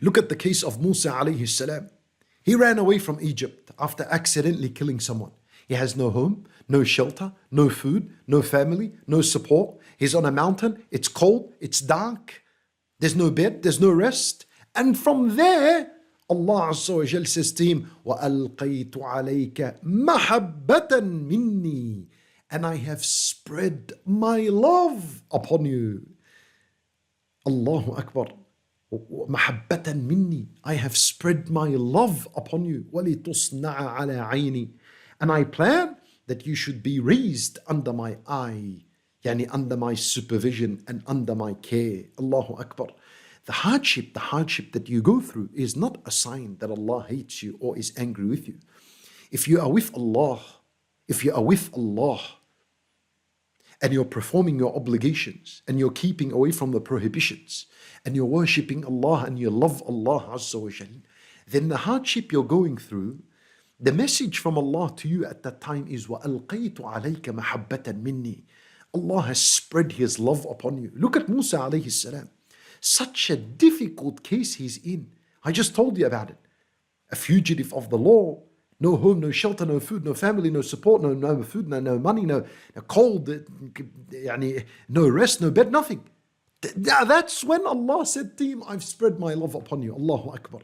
Look at the case of Musa alayhi salam. He ran away from Egypt after accidentally killing someone. He has no home, no shelter, no food, no family, no support. He's on a mountain, it's cold, it's dark. There's no bed, there's no rest. And from there, Allah Azza wa Jal says to him, وَأَلْقَيْتُ عَلَيْكَ مَحَبَّةً مِنِّي. And I have spread my love upon you. Allahu Akbar. مَحَبَّةً مِنِّي. I have spread my love upon you. وَلِتُصْنَعَ عَلَى عَيْنِي. And I plan that you should be raised under my eye, yani under my supervision and under my care. Allahu Akbar. The hardship that you go through is not a sign that Allah hates you or is angry with you. If you are with Allah, and you're performing your obligations and you're keeping away from the prohibitions and you're worshipping Allah and you love Allah Azza wa Jal, then the hardship you're going through, the message from Allah to you at that time is وَأَلْقَيْتُ عَلَيْكَ مَحَبَّةً مِنِّي. Allah has spread His love upon you. Look at Musa alayhi salam. Such a difficult case he's in. I just told you about it. A fugitive of the law, no home, no shelter, no food, no family, no support, no food, no money, no cold, no rest, no bed, nothing. That's when Allah said to him, I've spread my love upon you. Allahu Akbar.